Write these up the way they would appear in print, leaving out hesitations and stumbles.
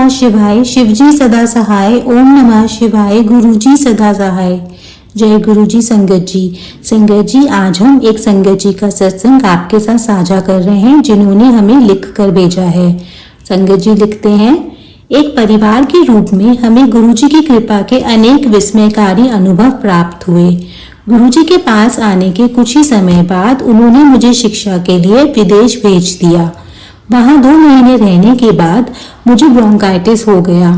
नमः शिवाय, शिवजी सदा सहाय। ओम नमः शिवाय, गुरुजी सदा सहाय। जय गुरुजी। संगत जी आज हम एक संगत जी का सत्संग आपके साथ साझा कर रहे हैं जिन्होंने हमें लिख कर भेजा है। संगत जी लिखते हैं, एक परिवार के रूप में हमें गुरुजी की कृपा के अनेक विस्मयकारी अनुभव प्राप्त हुए। गुरुजी के पास आने के कुछ ही समय बाद उन्होंने मुझे शिक्षा के लिए विदेश भेज दिया। वहां 2 महीने रहने के बाद मुझे ब्रोंकाइटिस हो गया।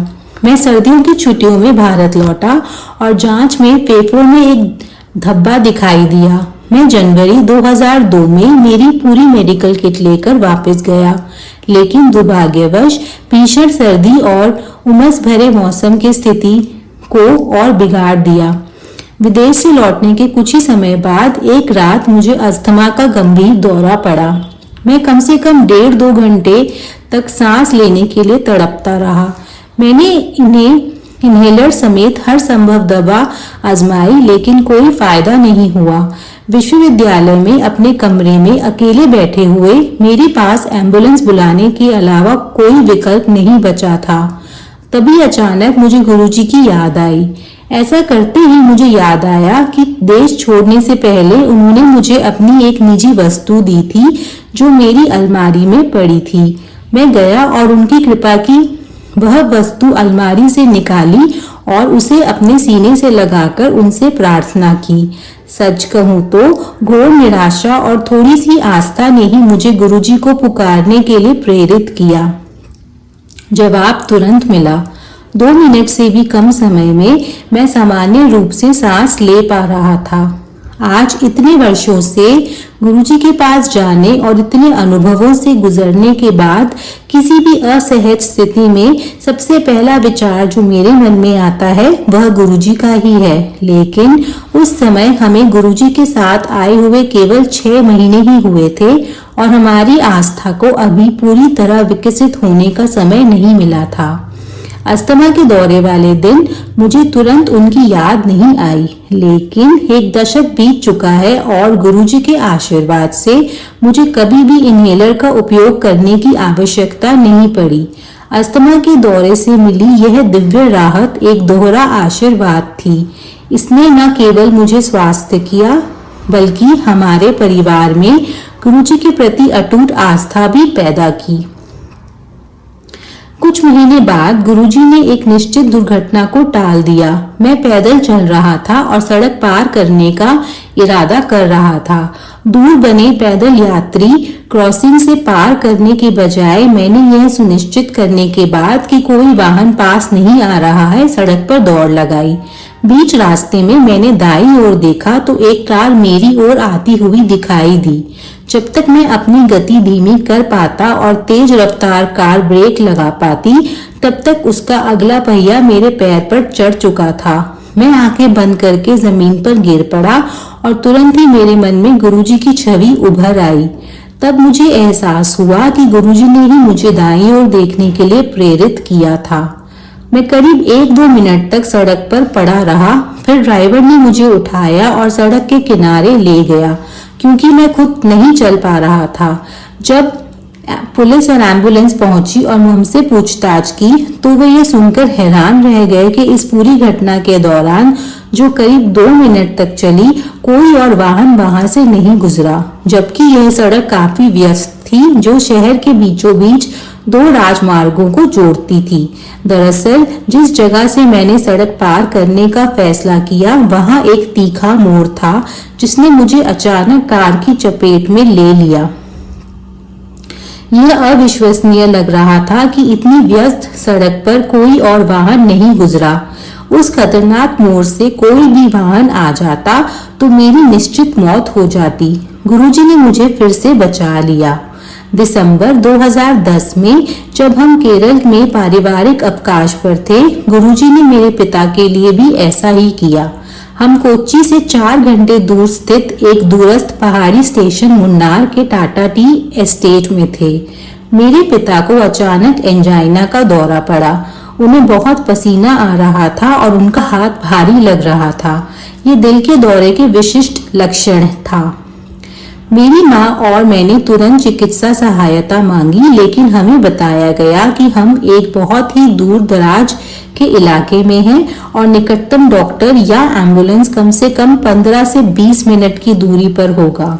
मैं सर्दियों की छुट्टियों में भारत लौटा और जांच में फेफड़ों में एक धब्बा दिखाई दिया। मैं जनवरी 2002 में मेरी पूरी मेडिकल किट लेकर वापस गया, लेकिन दुर्भाग्यवश भीषण सर्दी और उमस भरे मौसम की स्थिति को और बिगाड़ दिया। विदेश से लौटने के कुछ ही समय बाद एक रात मुझे अस्थमा का गंभीर दौरा पड़ा। मैं कम से कम 1.5-2 घंटे तक सांस लेने के लिए तड़पता रहा। मैंने इन्हेलर समेत हर संभव दवा आजमाई, लेकिन कोई फायदा नहीं हुआ। विश्वविद्यालय में अपने कमरे में अकेले बैठे हुए मेरे पास एम्बुलेंस बुलाने के अलावा कोई विकल्प नहीं बचा था। तभी अचानक मुझे गुरुजी की याद आई। ऐसा करते ही मुझे याद आया कि देश छोड़ने से पहले उन्होंने मुझे अपनी एक निजी वस्तु दी थी जो मेरी अलमारी में पड़ी थी। मैं गया और उनकी कृपा की वह वस्तु अलमारी से निकाली और उसे अपने सीने से लगाकर उनसे प्रार्थना की। सच कहूं तो घोर निराशा और थोड़ी सी आस्था ने ही मुझे गुरुजी को पुकारने के लिए प्रेरित किया। जवाब तुरंत मिला। 2 मिनट से भी कम समय में मैं सामान्य रूप से सांस ले पा रहा था। आज इतने वर्षों से गुरुजी के पास जाने और इतने अनुभवों से गुजरने के बाद किसी भी असहज स्थिति में सबसे पहला विचार जो मेरे मन में आता है वह गुरुजी का ही है। लेकिन उस समय हमें गुरुजी के साथ आए हुए केवल 6 महीने ही हुए थे और हमारी आस्था को अभी पूरी तरह विकसित होने का समय नहीं मिला था। अस्थमा के दौरे वाले दिन मुझे तुरंत उनकी याद नहीं आई, लेकिन एक दशक बीत चुका है और गुरुजी के आशीर्वाद से मुझे कभी भी इन्हेलर का उपयोग करने की आवश्यकता नहीं पड़ी। अस्थमा के दौरे से मिली यह दिव्य राहत एक दोहरा आशीर्वाद थी। इसने न केवल मुझे स्वास्थ्य किया, बल्कि हमारे परिवार में गुरुजी के प्रति अटूट आस्था भी पैदा की। कुछ महीने बाद गुरुजी ने एक निश्चित दुर्घटना को टाल दिया। मैं पैदल चल रहा था और सड़क पार करने का इरादा कर रहा था। दूर बने पैदल यात्री क्रॉसिंग से पार करने के बजाय मैंने यह सुनिश्चित करने के बाद कि कोई वाहन पास नहीं आ रहा है, सड़क पर दौड़ लगाई। बीच रास्ते में मैंने दाईं ओर देखा तो एक कार मेरी ओर आती हुई दिखाई दी। जब तक मैं अपनी गति धीमी कर पाता और तेज रफ्तार कार ब्रेक लगा पाती, तब तक उसका अगला पहिया मेरे पैर पर चढ़ चुका था। मैं आंखें बंद करके जमीन पर गिर पड़ा और तुरंत ही मेरे मन में गुरुजी की छवि उभर आई। तब मुझे एहसास हुआ कि गुरुजी ने ही मुझे दाईं ओर देखने के लिए प्रेरित किया था। मैं करीब 1-2 मिनट तक सड़क पर पड़ा रहा। फिर ड्राइवर ने मुझे उठाया और सड़क के किनारे ले गया, क्योंकि मैं खुद नहीं चल पा रहा था। जब पुलिस और एम्बुलेंस पहुंची और हमसे पूछताछ की तो वे ये सुनकर हैरान रह गए कि इस पूरी घटना के दौरान, जो करीब 2 मिनट तक चली, कोई और वाहन वहां से नहीं गुजरा, जबकि यह सड़क काफी व्यस्त थी जो शहर के बीचों बीच 2 राजमार्गों को जोड़ती थी। दरअसल जिस जगह से मैंने सड़क पार करने का फैसला किया वहां एक तीखा मोड़ था जिसने मुझे अचानक कार की चपेट में ले लिया। यह अविश्वसनीय लग रहा था कि इतनी व्यस्त सड़क पर कोई और वाहन नहीं गुजरा। उस खतरनाक मोड़ से कोई भी वाहन आ जाता तो मेरी निश्चित मौत हो जाती। गुरुजी ने मुझे फिर से बचा लिया। दिसंबर 2010 में जब हम केरल में पारिवारिक अवकाश पर थे, गुरुजी ने मेरे पिता के लिए भी ऐसा ही किया। हम कोच्चि से 4 घंटे दूर स्थित एक दूरस्थ पहाड़ी स्टेशन मुन्नार के टाटा टी एस्टेट में थे। मेरे पिता को अचानक एंजाइना का दौरा पड़ा। उन्हें बहुत पसीना आ रहा था और उनका हाथ भारी लग रहा था। ये दिल के दौरे के विशिष्ट लक्षण था। मेरी माँ और मैंने तुरंत चिकित्सा सहायता मांगी, लेकिन हमें बताया गया कि हम एक बहुत ही दूर दराज के इलाके में हैं और निकटतम डॉक्टर या एम्बुलेंस कम से कम 15 से 20 मिनट की दूरी पर होगा।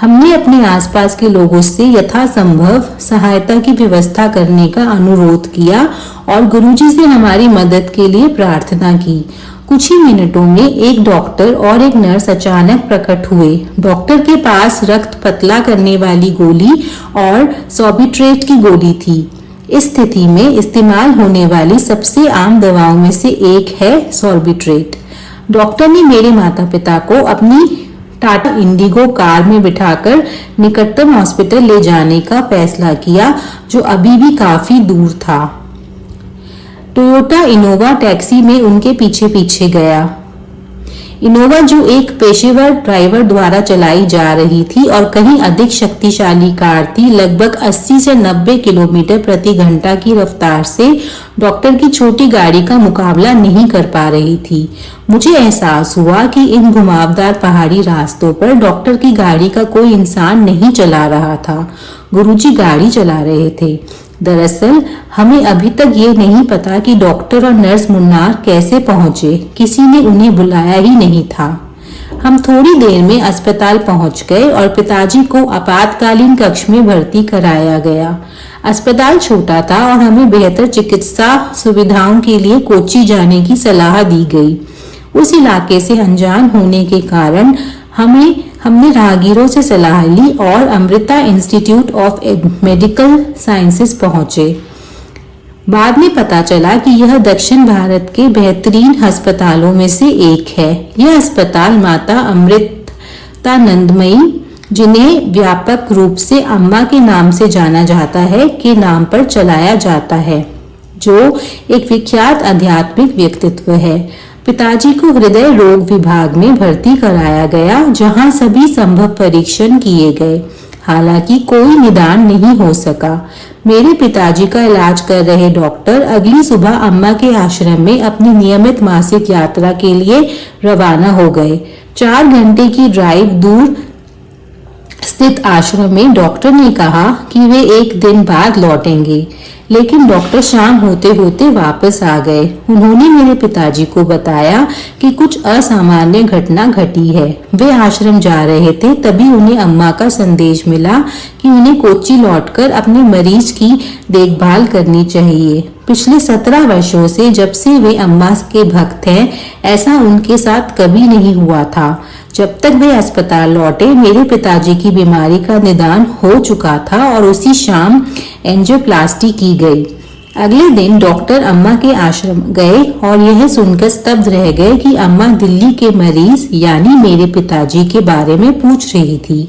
हमने अपने आसपास के लोगों से यथासंभव सहायता की व्यवस्था करने का अनुरोध किया और गुरुजी से हमारी मदद के लिए प्रार्थना की। कुछ ही मिनटों में एक डॉक्टर और एक नर्स अचानक प्रकट हुए। डॉक्टर के पास रक्त पतला करने वाली गोली और सॉर्बिट्रेट की गोली थी। इस स्थिति में इस्तेमाल होने वाली सबसे आम दवाओं में से एक है सॉर्बिट्रेट। डॉक्टर ने मेरे माता पिता को अपनी टाटा इंडिगो कार में बिठाकर निकटतम हॉस्पिटल ले जाने का फैसला किया, जो अभी भी काफी दूर था। टोयोटा इनोवा टैक्सी में उनके पीछे पीछे गया। इनोवा जो एक पेशेवर ड्राइवर द्वारा चलाई जा रही थी और कहीं अधिक शक्तिशाली कार थी, लगभग 80 से 90 किलोमीटर प्रति घंटा की रफ्तार से डॉक्टर की छोटी गाड़ी का मुकाबला नहीं कर पा रही थी। मुझे एहसास हुआ कि इन घुमावदार पहाड़ी रास्तों पर डॉक्टर की गाड़ी का कोई इंसान नहीं चला रहा था, गुरुजी गाड़ी चला रहे थे। दरअसल हमें अभी तक ये नहीं पता कि डॉक्टर और नर्स मुन्नार कैसे पहुंचे। किसी ने उन्हें बुलाया ही नहीं था। हम थोड़ी देर में अस्पताल पहुंच गए और पिताजी को आपातकालीन कक्ष में भर्ती कराया गया। अस्पताल छोटा था और हमें बेहतर चिकित्सा सुविधाओं के लिए कोच्चि जाने की सलाह दी गई। उस इलाके से अनजान होने के कारण हमने राहगीरों से सलाह ली और Amrita institute of medical sciences पहुंचे। बाद में पता चला कि यह दक्षिण भारत के बेहतरीन अस्पतालों में से एक है। यह अस्पताल माता अमृतानंदमयी, जिन्हें व्यापक रूप से अम्मा के नाम से जाना जाता है, के नाम पर चलाया जाता है, जो एक विख्यात आध्यात्मिक व्यक्तित्व है। पिताजी को हृदय रोग विभाग में भर्ती कराया गया, जहां सभी संभव परीक्षण किए गए, हालांकि कोई निदान नहीं हो सका। मेरे पिताजी का इलाज कर रहे डॉक्टर अगली सुबह अम्मा के आश्रम में अपनी नियमित मासिक यात्रा के लिए रवाना हो गए। 4 घंटे की ड्राइव दूर स्थित आश्रम में डॉक्टर ने कहा कि वे 1 दिन बाद लौटेंगे, लेकिन डॉक्टर शाम होते होते वापस आ गए। उन्होंने मेरे पिताजी को बताया कि कुछ असामान्य घटना घटी है। वे आश्रम जा रहे थे, तभी उन्हें अम्मा का संदेश मिला कि उन्हें कोच्चि लौटकर अपने मरीज की देखभाल करनी चाहिए। पिछले 17 वर्षों से, जब से वे अम्मा के भक्त हैं, ऐसा उनके साथ कभी नहीं हुआ था। जब तक वे अस्पताल लौटे, मेरे पिताजी की बीमारी का निदान हो चुका था और उसी शाम एंजियोप्लास्टी की गई। अगले दिन डॉक्टर अम्मा के आश्रम गए और यह सुनकर स्तब्ध रह गए कि अम्मा दिल्ली के मरीज यानी मेरे पिताजी के बारे में पूछ रही थी।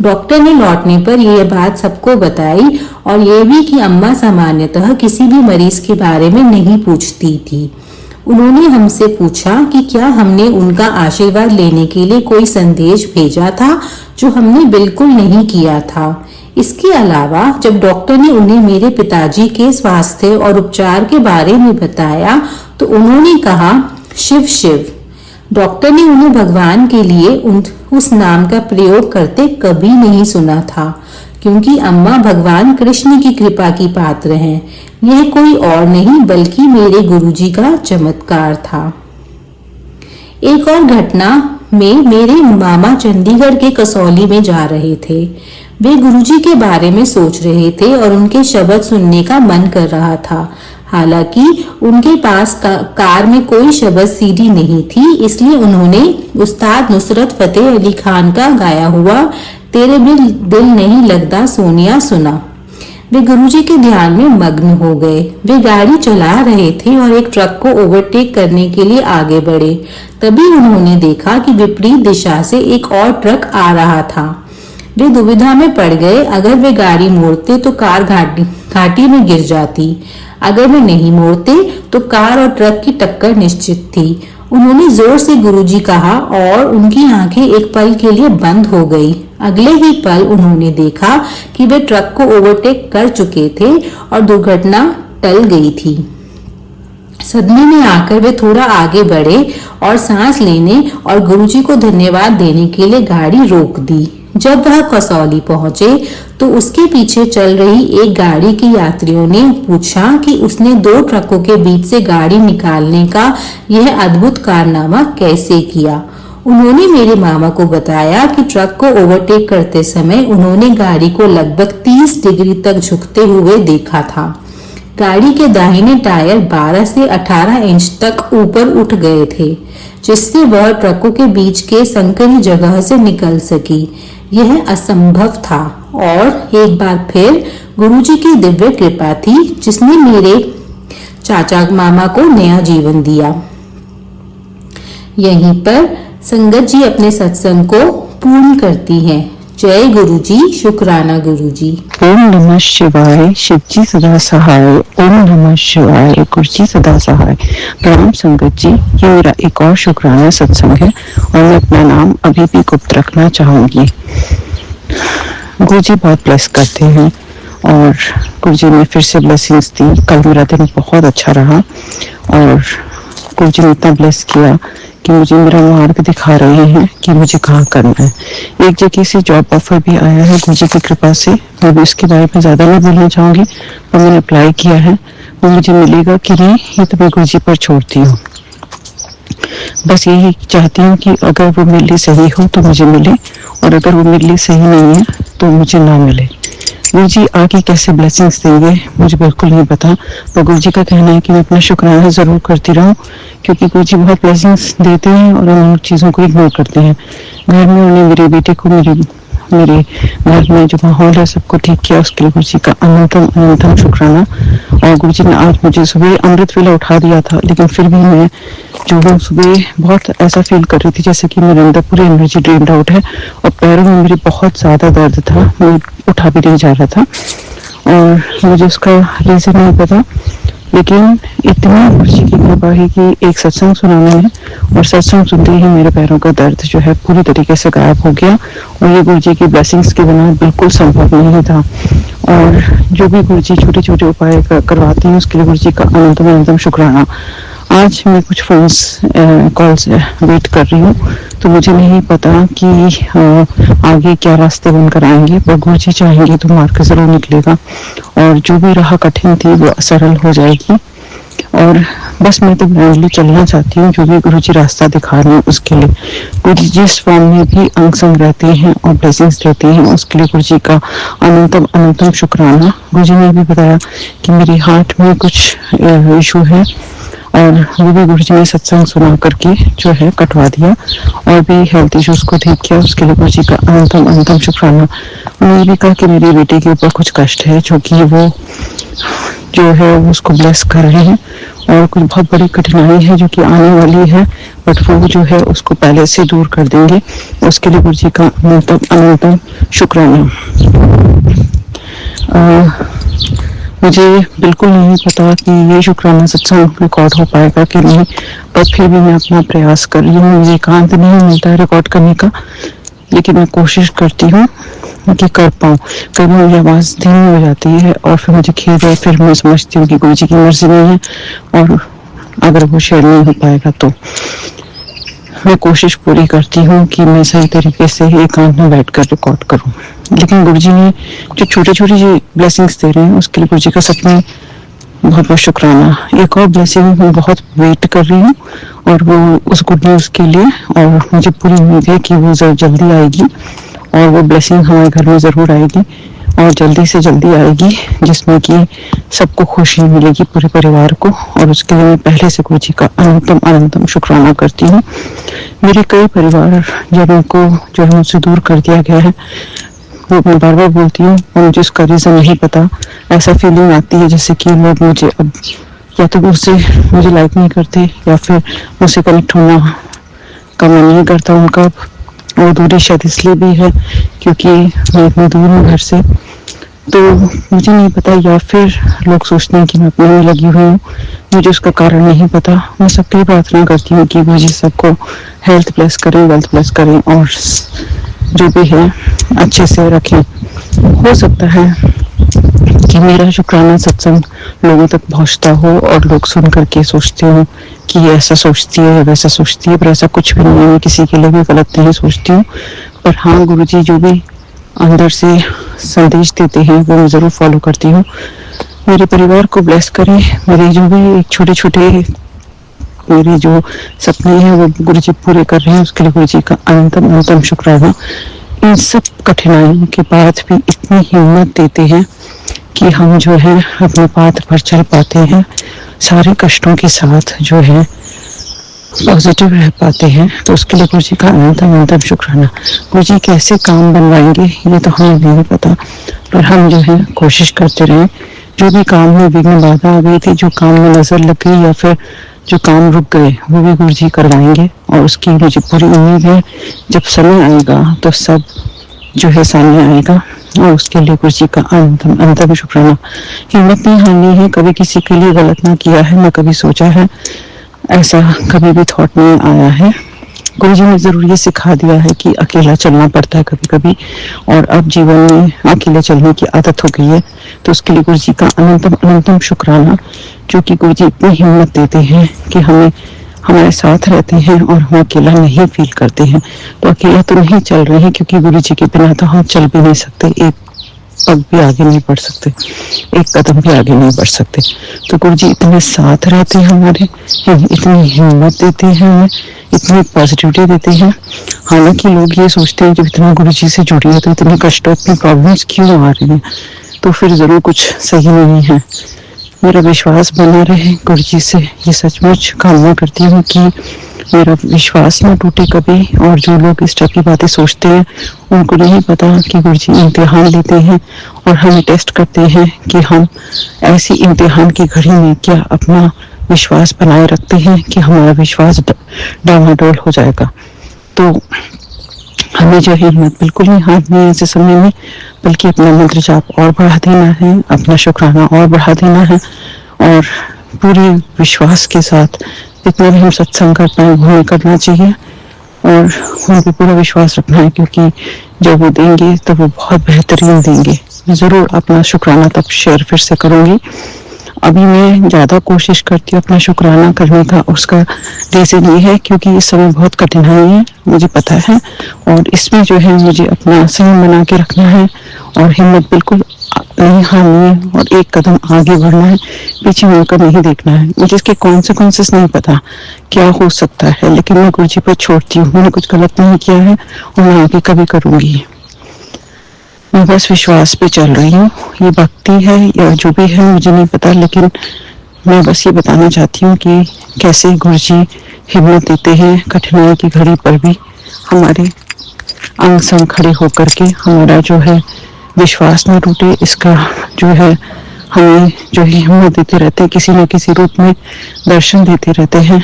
डॉक्टर ने लौटने पर यह बात सबको बताई और यह भी कि अम्मा सामान्यतः किसी भी मरीज के बारे में नहीं पूछती थी। उन्होंने हमसे पूछा कि क्या हमने उनका आशीर्वाद लेने के लिए कोई संदेश भेजा था, जो हमने बिल्कुल नहीं किया था। इसके अलावा जब डॉक्टर ने उन्हें मेरे पिताजी के स्वास्थ्य और उपचार के बारे में बताया, तो उन्होंने कहा, शिव शिव। डॉक्टर ने उन्हें भगवान के लिए उस नाम का प्रयोग करते कभी नहीं सुना था, क्योंकि अम्मा भगवान कृष्ण की कृपा की पात्र हैं। यह कोई और नहीं बल्कि मेरे गुरुजी का चमत्कार था। एक और घटना में मेरे मामा चंडीगढ़ के कसौली में जा रहे थे। वे गुरुजी के बारे में सोच रहे थे और उनके शब्द सुनने का मन कर रहा था। हालांकि उनके पास कार में कोई शब्द सीडी नहीं थी, इसलिए उन्होंने उस्ताद नुसरत फतेह अली खान का गाया हुआ तेरे बिन दिल नहीं लगता सोनिया सुना। वे गुरुजी के ध्यान में मग्न हो गए। वे गाड़ी चला रहे थे और एक ट्रक को ओवरटेक करने के लिए आगे बढ़े। तभी उन्होंने देखा कि विपरीत दिशा से एक और ट्रक आ रहा था। वे दुविधा में पड़ गए। अगर वे गाड़ी मोड़ते तो कार घाटी में गिर जाती, अगर वे नहीं मोड़ते तो कार और ट्रक की टक्कर निश्चित थी। उन्होंने जोर से गुरुजी कहा और उनकी आंखें एक पल के लिए बंद हो गई। अगले ही पल उन्होंने देखा कि वे ट्रक को ओवरटेक कर चुके थे और दुर्घटना टल गई थी। सदमे में आकर वे थोड़ा आगे बढ़े और सांस लेने और गुरुजी को धन्यवाद देने के लिए गाड़ी रोक दी। जब वह कसौली पहुंचे तो उसके पीछे चल रही एक गाड़ी के यात्रियों ने पूछा कि उसने 2 ट्रकों के बीच से गाड़ी निकालने का यह अद्भुत कारनामा कैसे किया। उन्होंने मेरे मामा को बताया कि ट्रक को ओवरटेक करते समय उन्होंने गाड़ी को लगभग 30 डिग्री तक झुकते हुए देखा था। गाड़ी के दाहिने टायर 12 से 18 इंच तक ऊपर उठ गए थे, जिससे वह ट्रकों के बीच के संकरी जगह से निकल सकी। यह असंभव था और एक बार फिर गुरुजी की दिव्य कृपा थी, जिसने मेरे चाचा मामा को नया जीवन दिया। यहीं पर संगत जी अपने सत्संग को पूर्ण करती हैं। जय गुरुजी, शुक्राना गुरुजी। ओम नमः शिवाय, शिव जी सदा सहाय। ओम नमः शिवाय, गुरुजी सदा सहाय। प्रणाम संगत जी, ये मेरा एक और शुक्राना सत्संग है और मैं अपना नाम अभी भी गुप्त रखना चाहूंगी। गुरुजी बहुत ब्लेस करते हैं और गुरुजी ने फिर से ब्लेसिंग्स दी। कल मेरा दिन बहुत अच्छा रहा और गुरुजी ने इतना ब्लेस किया कि मुझे मेरा मार्ग दिखा रहे हैं कि मुझे कहाँ करना है। एक जगह से जॉब ऑफर भी आया है गुरुजी की कृपा से। मैं भी इसके बारे में ज्यादा नहीं बोलना चाहूंगी, पर मैंने अप्लाई किया है। वो मुझे मिलेगा कि नहीं ये तो मैं गुरुजी पर छोड़ती हूँ। बस यही चाहती हूँ कि अगर वो मेरे लिए सही हो तो मुझे मिले और अगर वो मेरे लिए सही नहीं है तो मुझे ना मिले। गुरुजी आगे कैसे ब्लेसिंग्स देंगे मुझे बिल्कुल नहीं पता, पर गुरुजी का कहना है कि मैं अपना शुक्राना जरूर करती रहूं, क्योंकि गुरुजी बहुत ब्लेसिंग्स देते हैं और उन चीज़ों को इग्नोर करते हैं। घर में उन्होंने मेरे बेटे को मेरे घर में जो माहौल है सबको ठीक किया, उसके लिए गुरुजी का अनंतम अनंतम शुक्राना। और गुरुजी ने आज मुझे सुबह अमृत वेला उठा दिया था, लेकिन फिर भी मैं जो हूँ सुबह बहुत ऐसा फील कर रही थी जैसे कि मेरे अंदर पूरी एनर्जी ड्रेन्ड आउट है और पैरों में मेरी बहुत ज्यादा दर्द था, मैं उठा भी नहीं जा रहा था और मुझे उसका रीजन नहीं पता। लेकिन इतनी खुशी की कृपा है कि एक सत्संग सुना मैंने और सत्संग सुनते ही मेरे पैरों का दर्द जो है पूरी तरीके से गायब हो गया और ये गुरुजी की ब्लेसिंग्स के बिना बिल्कुल संभव नहीं था। और जो भी गुरुजी छोटे छोटे उपाय करवाते हैं उसके लिए गुरुजी का अनंतम अनंतम शुक्राना। आज मैं कुछ फोन्स कॉल्स वेट कर रही हूँ, तो मुझे नहीं पता कि आगे क्या रास्ते बनकर आएंगे, पर गुरुजी चाहेंगे तो मार्ग जरूर निकलेगा और जो भी राह कठिन थी वो सरल हो जाएगी। और बस मैं तो ब्रांडली चलना चाहती हूँ, जो भी गुरुजी रास्ता दिखा रहे हैं उसके लिए। गुरुजी जिस फॉर्म में भी अंग संग रहते हैं और ब्लेसिंग्स देते हैं उसके लिए गुरुजी का अनंतम अनंतम शुक्राना। गुरुजी ने भी बताया कि मेरी हार्ट में कुछ इशू है और वो भी गुरुजी ने सत्संग सुना करके जो है कटवा दिया और भी हेल्थ इश्यूज को ठीक किया, उसके लिए गुरुजी का अनंतम अनंतम शुक्राना। उन्होंने भी कहा कि मेरी बेटी के ऊपर कुछ कष्ट है जो कि वो जो है उसको ब्लेस कर रहे हैं और कुछ बहुत बड़ी कठिनाई है जो कि आने वाली है, बट वो जो है उसको पहले से दूर कर देंगे। उसके लिए गुरुजी का अनंतम अनंतम शुक्राना। मुझे बिल्कुल नहीं पता कि ये शुक्राना सत्संग रिकॉर्ड हो पाएगा कि नहीं, पर फिर भी मैं अपना प्रयास कर रही हूँ। मुझे एकांत नहीं मिलता है रिकॉर्ड करने का, लेकिन मैं कोशिश करती हूँ कि कर पाऊँ। कभी मेरी आवाज़ धीमी हो जाती है और फिर मुझे खेद है, फिर मैं समझती हूँ कि गुरुजी की मर्जी नहीं है और अगर वो शेयर नहीं हो पाएगा तो मैं कोशिश पूरी करती हूँ कि मैं सही तरीके से एकांत में बैठ कर रिकॉर्ड करूँ। लेकिन गुरुजी ने जो छोटी छोटी जो ब्लेसिंग्स दे रहे हैं उसके लिए गुरुजी का सच में बहुत बहुत शुक्राना। एक और ब्लेसिंग मैं बहुत वेट कर रही हूँ और वो उस गुड न्यूज़ के लिए, और मुझे पूरी उम्मीद है कि वो जल्दी आएगी और वो ब्लेसिंग हमारे घर में ज़रूर आएगी और जल्दी से जल्दी आएगी, जिसमें कि सबको खुशी मिलेगी, पूरे परिवार को। और उसके लिए मैं पहले से गुरुजी का अनंतम अनंतम शुक्राना करती हूँ। मेरे कई परिवार जनों को जो है मुझसे दूर कर दिया गया है, वो मैं बार बार बोलती हूँ और मुझे उसका रीज़न नहीं पता। ऐसा फीलिंग आती है जैसे कि लोग मुझे अब या तो मुझे लाइक नहीं करते या फिर मुझसे कनेक्ट होना का मन नहीं करता उनका। वो दूरी शायद इसलिए भी है क्योंकि मैं इतनी दूर हूँ घर से, तो मुझे नहीं पता, या फिर लोग सोचते हैं कि मैं अपने में लगी हुई हूँ। मुझे उसका कारण नहीं पता। मैं सबके लिए प्रार्थना करती हूँ कि मुझे सबको हेल्थ ब्लेस करें, वेल्थ ब्लेस करें और जो भी है अच्छे से रखें। हो सकता है कि मेरा शुक्राना सत्संग लोगों तक पहुंचता हो और लोग सुन करके सोचते हो कि ये ऐसा सोचती है या वैसा सोचती है, पर ऐसा कुछ भी नहीं है। मैं किसी के लिए भी गलत नहीं सोचती हूँ। पर हाँ, गुरुजी जो भी अंदर से संदेश देते हैं वो मैं ज़रूर फॉलो करती हूँ। मेरे परिवार को ब्लेस करें। मेरे जो भी छोटे छोटे मेरे जो सपने हैं वो गुरुजी पूरे कर रहे हैं, उसके लिए गुरुजी का अनंतम अनंतम शुक्राना। इन सब कठिनाइयों के बाद भी इतनी हिम्मत देते हैं कि हम जो है अपने पाथ पर चल पाते हैं, सारे कष्टों के साथ जो है पॉजिटिव रह पाते हैं। तो उसके लिए गुरुजी का अनंतम अनंतम शुक्राना। गुरुजी कैसे काम बनवाएंगे ये तो हमें नहीं पता, पर हम जो है कोशिश करते रहे। जो भी काम में विघ्न बाधा आ गई थी, जो काम में नजर लग गई या फिर जो काम रुक गए, वो भी गुरुजी करवाएंगे और उसकी मुझे पूरी उम्मीद है। जब समय आएगा तो सब जो है सामने आएगा और उसके लिए गुरुजी का अनंतम अनंतम शुक्राना। हिम्मत नहीं हारनी है, कभी किसी के लिए गलत ना किया है, ना कभी सोचा है, ऐसा कभी भी थॉट नहीं आया है। गुरुजी ने जरूर ये सिखा दिया है कि अकेला चलना पड़ता है कभी कभी, और अब जीवन में अकेले चलने की आदत हो गई है। तो उसके लिए गुरुजी का अनंतम अनंतम शुक्राना, जो कि गुरुजी इतनी हिम्मत देते हैं कि हमें हमारे साथ रहते हैं और हम अकेला नहीं फील करते हैं। तो अकेला तो नहीं चल रहे हैं, क्योंकि गुरुजी के बिना तो हम चल भी नहीं सकते, एक पग भी आगे नहीं बढ़ सकते, एक कदम भी आगे नहीं बढ़ सकते। तो गुरुजी इतने साथ रहते हैं हमारे, इतनी हिम्मत देते हैं हमें, इतनी पॉजिटिविटी देते हैं। हालांकि लोग ये सोचते हैं जब इतना गुरुजी से जुड़ी है तो इतने कष्ट, इतनी प्रॉब्लम्स क्यों आ रही हैं, तो फिर जरूर कुछ सही नहीं है। मेरा विश्वास बना रहे गुरुजी से, ये सचमुच कामना करती हूँ कि मेरा विश्वास न टूटे कभी। और जो लोग इस टाइप की बातें सोचते हैं उनको नहीं पता कि गुरुजी इम्तिहान लेते हैं और हमें टेस्ट करते हैं कि हम ऐसी इम्तिहान की घड़ी में क्या अपना विश्वास बनाए रखते हैं कि हमारा विश्वास डामाडोल हो जाएगा। तो हमें जो है हिम्मत बिल्कुल नहीं हारनी है ऐसे समय में, बल्कि अपना मंत्र जाप और बढ़ा देना है, अपना शुक्राना और बढ़ा देना है, और पूरे विश्वास के साथ जितना भी हम सत्संग कर पाए वो हमें करना चाहिए और उन पर पूरा विश्वास रखना है, क्योंकि जब वो देंगे तो वो बहुत बेहतरीन देंगे। मैं ज़रूर अपना शुक्राना तब शेयर फिर से करूँगी। अभी मैं ज़्यादा कोशिश करती हूँ अपना शुक्राना करने का। उसका रीज़न ये है क्योंकि इस समय बहुत कठिनाई है, मुझे पता है, और इसमें जो है मुझे अपना संयम बना के रखना है और हिम्मत बिल्कुल नहीं हारनी है और एक कदम आगे बढ़ना है, पीछे मुड़कर नहीं देखना है। मुझे इसके कॉन्सिक्वेंसेस नहीं पता क्या हो सकता है, लेकिन मैं गुरुजी पर छोड़ती हूँ। मैंने कुछ गलत नहीं किया है और मैं आगे कभी करूँगी। मैं बस विश्वास पे चल रही हूँ। ये भक्ति है या जो भी है मुझे नहीं पता, लेकिन मैं बस ये बताना चाहती हूँ कि कैसे गुरुजी हिम्मत देते हैं कठिनाई की घड़ी पर भी हमारे अंग संग खड़े होकर के। हमारा जो है विश्वास न टूटे, इसका जो है हमें जो है हिम्मत देते रहते हैं, किसी न किसी रूप में दर्शन देते रहते हैं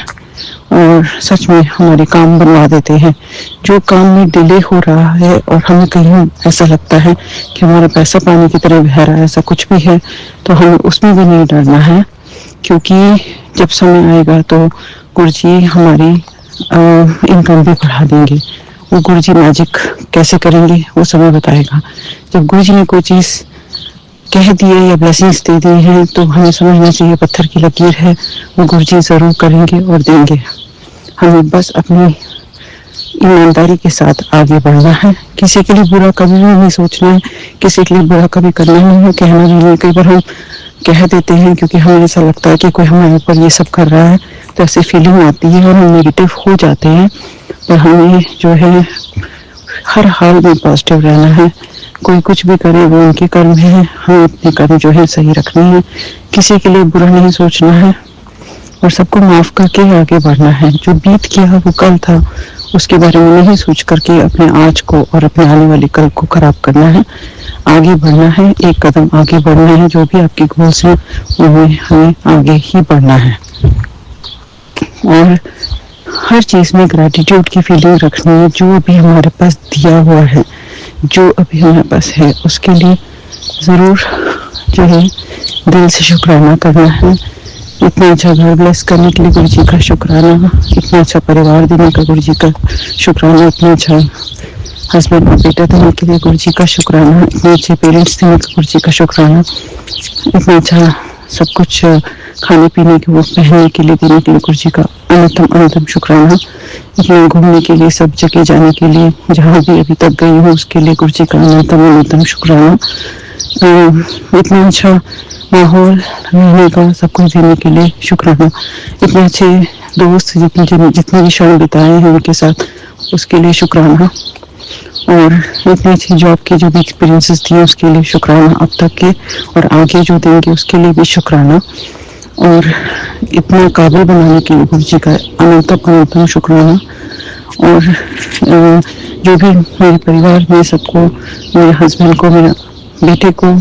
और सच में हमारे काम बनवा देते हैं। जो काम में डिले हो रहा है और हमें कहीं ऐसा लगता है कि हमारा पैसा पानी की तरह बह रहा है, ऐसा कुछ भी है, तो हमें उसमें भी नहीं डरना है, क्योंकि जब समय आएगा तो गुरुजी हमारी इनकम भी बढ़ा देंगे। वो गुरुजी मैजिक कैसे करेंगे वो समय बताएगा। जब गुरुजी ने कोई चीज़ कह दिए या ब्लेसिंग्स दे दी हैं तो हमें समझना चाहिए पत्थर की लकीर है, वो गुरुजी जरूर करेंगे और देंगे। हमें बस अपनी ईमानदारी के साथ आगे बढ़ना है। किसी के लिए बुरा कभी भी नहीं सोचना है, किसी के लिए बुरा कभी करना नहीं है, कहना भी नहीं। कई बार हम कह देते हैं क्योंकि हमें ऐसा लगता है कि कोई हमारे ऊपर ये सब कर रहा है, तो ऐसी फीलिंग आती है और हम नेगेटिव हो जाते हैं। पर हमें जो है हर हाल में पॉजिटिव रहना है। कोई कुछ भी करे वो उनके कर्म है, हमें अपने कर्म जो है सही रखने हैं, किसी के लिए बुरा नहीं सोचना है और सबको माफ करके आगे बढ़ना है। जो बीत गया वो कल था, उसके बारे में नहीं सोच करके अपने आज को और अपने आने वाले कल को खराब करना है। आगे बढ़ना है, एक कदम आगे बढ़ना है। जो भी आपके गोल्स हैं उनमें हमें आगे ही बढ़ना है और हर चीज में ग्रेटिट्यूड की फीलिंग रखनी है। जो अभी हमारे पास दिया हुआ है, जो अभी हमारे पास है, उसके लिए जरूर जो है दिल से शुक्राना करना है। इतना अच्छा घर ब्लेस करने के लिए गुरुजी का शुक्राना, इतना अच्छा परिवार देने का गुरुजी का शुक्राना, इतना अच्छा हस्बैंड और बेटा देने के लिए गुरुजी का शुक्राना, इतने अच्छे पेरेंट्स देने का गुरुजी का शुक्राना, इतना अच्छा सब कुछ खाने पीने के वो पहनने के लिए देने के लिए गुरु जी का अनंतम अनंतम शुक्राना। इतना घूमने के लिए सब जगह जाने के लिए जहाँ भी अभी तक गई हूँ उसके लिए गुरु जी का अनंतम अनंतम शुक्राना। इतना अच्छा माहौल रहने का सब कुछ देने के लिए शुक्राना। इतने अच्छे दोस्त जितने भी क्षण बिताए हैं उनके साथ उसके लिए शुक्राना। और इतनी अच्छी जॉब की जो भी एक्सपीरियंसेस दिए उसके लिए शुक्राना अब तक के, और आगे जो देंगे उसके लिए भी शुक्राना। और इतना काबिल बनाने के लिए गुरु जी का अनंतम अनंतम शुक्राना। और जो भी मेरे परिवार में सबको, मेरे हस्बैंड को, मेरे बेटे को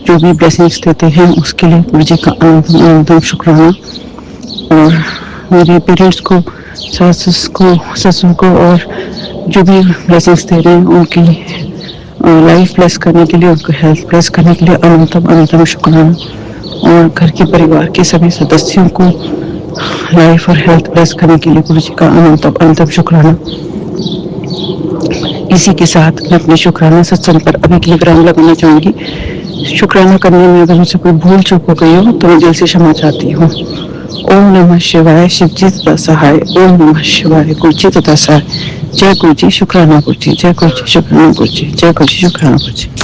जो भी ब्लेसिंग्स देते हैं उसके लिए गुरु जी का अनंतम अनंतम शुक्राना। और मेरे पेरेंट्स को, ससुर को और जो भी ब्लेसिंग्स दे रहे हैं उनकी लाइफ ब्लेस करने के लिए, उनको हेल्थ ब्लेस करने के लिए अनंतम अनंतम शुक्राना। और घर के परिवार के सभी सदस्यों को लाइफ और हेल्थ ब्लेस करने के लिए गुरु जी का अनंतम अनंतम शुक्राना। इसी के साथ मैं अपने शुक्राना सत्संग पर अभी के लिए विराम लगाना चाहूंगी। शुक्राना करने में अगर मुझसे कोई भूल चूक हो गई हो तो मैं दिल से क्षमा चाहती हूँ। ओम नमः शिवाय, शिव जी तथा सहाय। ओम नमः शिवाय, गुरु जी तथा सहाय। जय गुरु जी, शुक्राना गुरु जी, जय गुरु जी, शुक्राना गुरु जी, जय गुरु जी, शुक्राना गुरु जी।